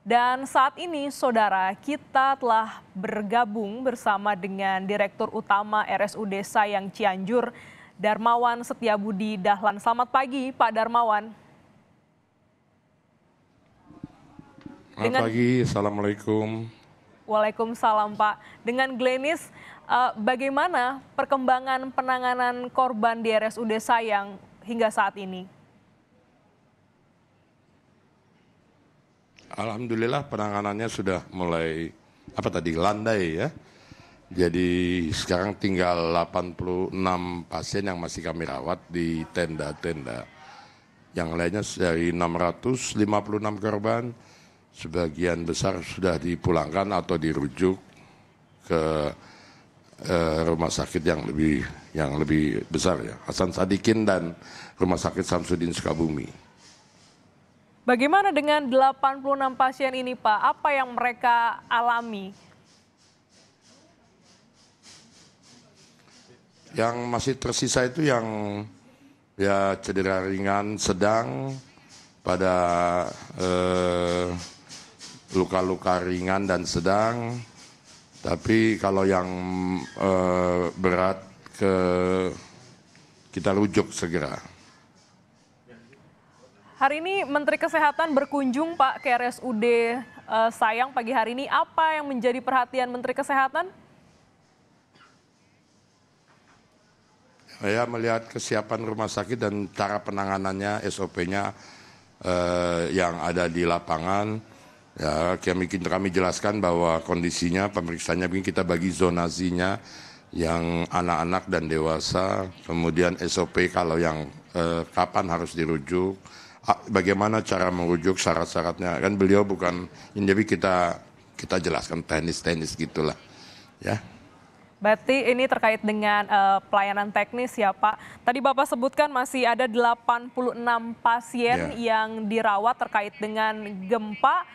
Dan saat ini, saudara, kita telah bergabung bersama dengan Direktur Utama RSUD Sayang Cianjur, Darmawan Setiabudi Dahlan. Selamat pagi, Pak Darmawan. Selamat pagi, Assalamualaikum. Waalaikumsalam, Pak. Dengan Glenis, bagaimana perkembangan penanganan korban di RSUD Sayang hingga saat ini? Alhamdulillah penanganannya sudah mulai landai ya. Jadi sekarang tinggal 86 pasien yang masih kami rawat di tenda-tenda. Yang lainnya dari 656 korban, sebagian besar sudah dipulangkan atau dirujuk ke rumah sakit yang lebih besar ya, Hasan Sadikin dan Rumah Sakit Samsudin Sukabumi. Bagaimana dengan 86 pasien ini, Pak? Apa yang mereka alami? Yang masih tersisa itu yang ya cedera ringan, sedang, pada luka-luka ringan dan sedang. Tapi kalau yang berat kita rujuk segera. Hari ini Menteri Kesehatan berkunjung, Pak, ke RSUD Sayang pagi hari ini. Apa yang menjadi perhatian Menteri Kesehatan? Saya melihat kesiapan rumah sakit dan cara penanganannya, SOP-nya yang ada di lapangan. Ya, kami jelaskan bahwa kondisinya, pemeriksaannya kita bagi zonasinya, yang anak-anak dan dewasa, kemudian SOP kalau yang kapan harus dirujuk, bagaimana cara merujuk, syarat-syaratnya. Kan beliau bukan, jadi kita jelaskan teknis gitulah, ya. Berarti ini terkait dengan pelayanan teknis ya, Pak. Tadi Bapak sebutkan masih ada 86 pasien yang dirawat terkait dengan gempa.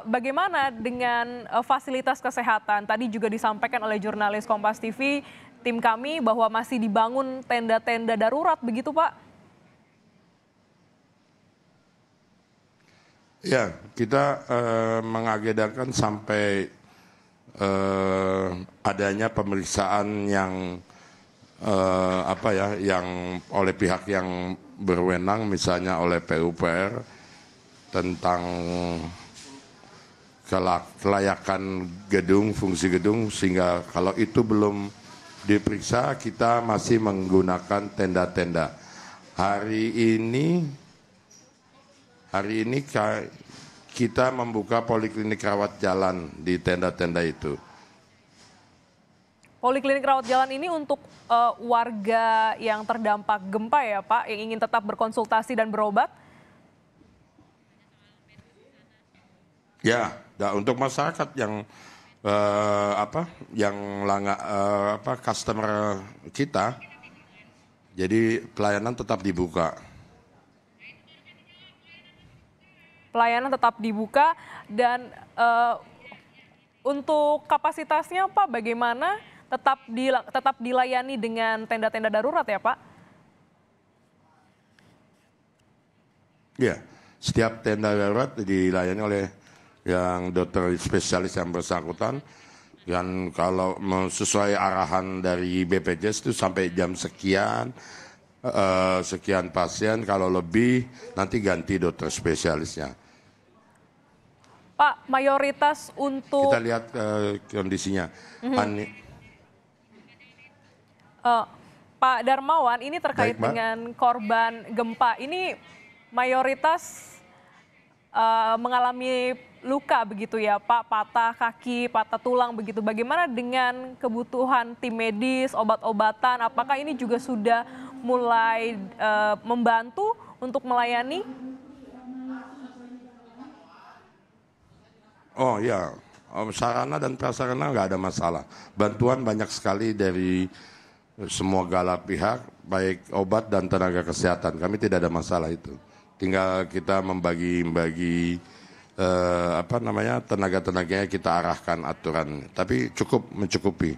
Bagaimana dengan fasilitas kesehatan? Tadi juga disampaikan oleh jurnalis Kompas TV, tim kami, bahwa masih dibangun tenda-tenda darurat, begitu Pak? Ya, kita mengagendakan sampai adanya pemeriksaan yang yang oleh pihak yang berwenang, misalnya oleh PUPR tentang kelayakan gedung, fungsi gedung, sehingga kalau itu belum diperiksa kita masih menggunakan tenda-tenda. Hari ini kita membuka poliklinik rawat jalan di tenda-tenda itu. Poliklinik rawat jalan ini untuk warga yang terdampak gempa ya, Pak, yang ingin tetap berkonsultasi dan berobat? Ya, untuk masyarakat yang customer kita, jadi pelayanan tetap dibuka. Pelayanan tetap dibuka dan untuk kapasitasnya, Pak, bagaimana? Tetap dilayani dengan tenda-tenda darurat ya, Pak? Ya, setiap tenda darurat dilayani oleh yang dokter spesialis yang bersangkutan. Dan kalau sesuai arahan dari BPJS itu sampai jam sekian, sekian pasien, kalau lebih nanti ganti dokter spesialisnya. Pak, mayoritas untuk... Kita lihat kondisinya. Pak Darmawan, ini terkait dengan korban gempa. Ini mayoritas mengalami luka begitu ya, Pak, patah kaki, patah tulang begitu. Bagaimana dengan kebutuhan tim medis, obat-obatan? Apakah ini juga sudah mulai membantu untuk melayani? Oh ya, sarana dan prasarana nggak ada masalah. Bantuan banyak sekali dari semua pihak, baik obat dan tenaga kesehatan. Kami tidak ada masalah itu. Tinggal kita membagi tenaga-tenaganya kita arahkan aturan. Tapi mencukupi.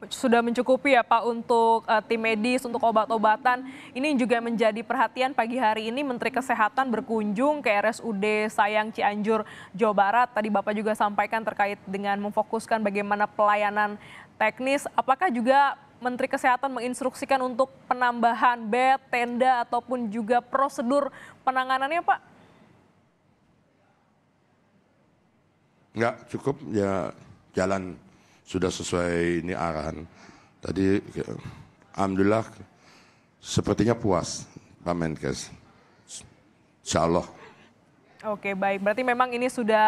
sudah mencukupi ya Pak untuk tim medis, untuk obat-obatan. Ini juga menjadi perhatian pagi hari ini Menteri Kesehatan berkunjung ke RSUD Sayang Cianjur, Jawa Barat. Tadi Bapak juga sampaikan terkait dengan memfokuskan bagaimana pelayanan teknis. Apakah juga Menteri Kesehatan menginstruksikan untuk penambahan bed, tenda, ataupun juga prosedur penanganannya Pak? Enggak, cukup ya jalan sudah sesuai ini arahan. Tadi alhamdulillah sepertinya puas Pak Menkes. Insya Allah. Oke, baik. Berarti memang ini sudah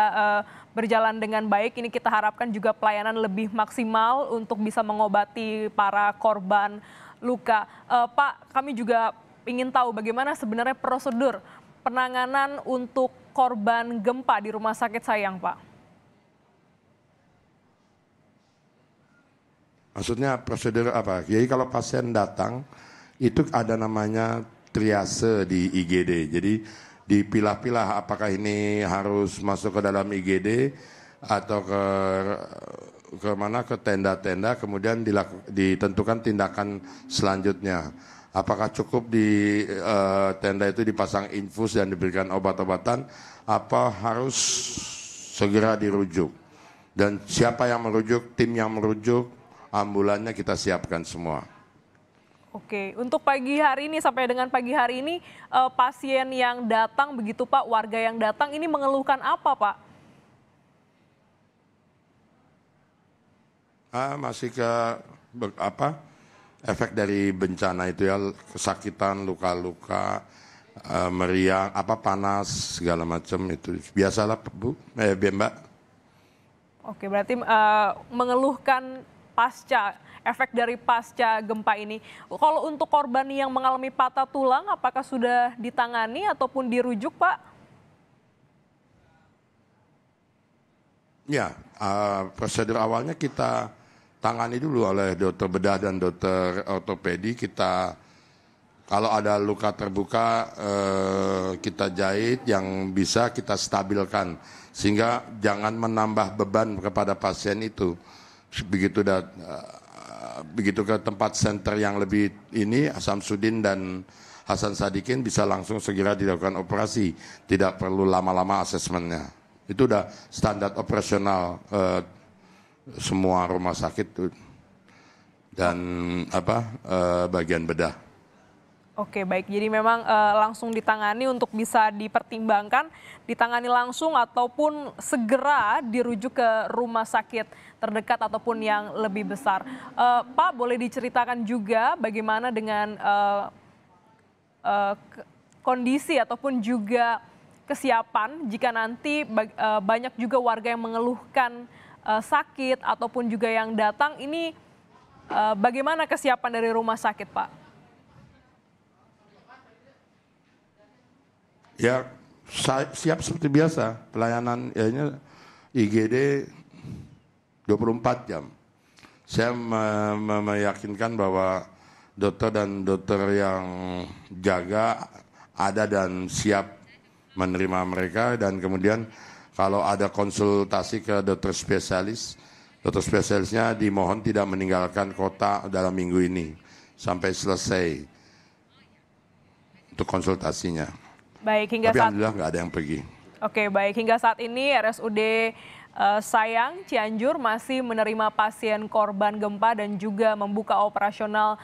berjalan dengan baik. Ini kita harapkan juga pelayanan lebih maksimal untuk bisa mengobati para korban luka. Pak, kami juga ingin tahu bagaimana sebenarnya prosedur penanganan untuk korban gempa di Rumah Sakit Sayang, Pak. Maksudnya prosedur apa? Jadi kalau pasien datang itu ada namanya triase di IGD. Jadi dipilah-pilah apakah ini harus masuk ke dalam IGD atau ke mana, ke tenda-tenda, kemudian ditentukan tindakan selanjutnya. Apakah cukup di tenda itu dipasang infus dan diberikan obat-obatan, apa harus segera dirujuk. Dan siapa yang merujuk, tim yang merujuk, ambulannya kita siapkan semua. Oke, untuk pagi hari ini sampai dengan pagi hari ini pasien yang datang begitu Pak, warga yang datang ini mengeluhkan apa Pak? Masih efek dari bencana itu ya, kesakitan, luka-luka, meriang, panas segala macam itu biasalah Bu, Mbak. Oke, berarti mengeluhkan efek dari pasca gempa ini. Kalau untuk korban yang mengalami patah tulang, apakah sudah ditangani ataupun dirujuk, Pak? Ya, prosedur awalnya kita tangani dulu oleh dokter bedah dan dokter ortopedi. Kalau ada luka terbuka, kita jahit, yang bisa kita stabilkan. Sehingga jangan menambah beban kepada pasien itu. Begitu ke tempat center yang lebih ini, Samsudin dan Hasan Sadikin bisa langsung segera dilakukan operasi, tidak perlu lama-lama asesmennya. Itu udah standar operasional semua rumah sakit dan bagian bedah. Oke, baik. Jadi memang langsung ditangani untuk bisa dipertimbangkan, ditangani langsung ataupun segera dirujuk ke rumah sakit terdekat ataupun yang lebih besar. Pak, boleh diceritakan juga bagaimana dengan kondisi ataupun juga kesiapan jika nanti banyak juga warga yang mengeluhkan sakit ataupun juga yang datang, ini bagaimana kesiapan dari rumah sakit, Pak? Ya, siap seperti biasa. Pelayanan IGD 24 jam. Saya meyakinkan bahwa dokter dan dokter yang jaga ada dan siap menerima mereka, dan kemudian kalau ada konsultasi ke dokter spesialisnya dimohon tidak meninggalkan kota dalam minggu ini sampai selesai untuk konsultasinya. Baik, hingga Tapi alhamdulillah nggak ada yang pergi. Oke, baik. Hingga saat ini RSUD Sayang Cianjur masih menerima pasien korban gempa dan juga membuka operasional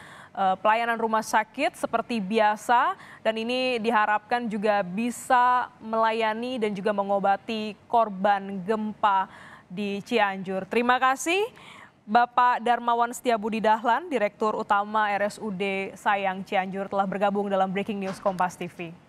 pelayanan rumah sakit seperti biasa, dan ini diharapkan juga bisa melayani dan juga mengobati korban gempa di Cianjur. Terima kasih Bapak Darmawan Setiabudi Dahlan, Direktur Utama RSUD Sayang Cianjur, telah bergabung dalam Breaking News Kompas TV.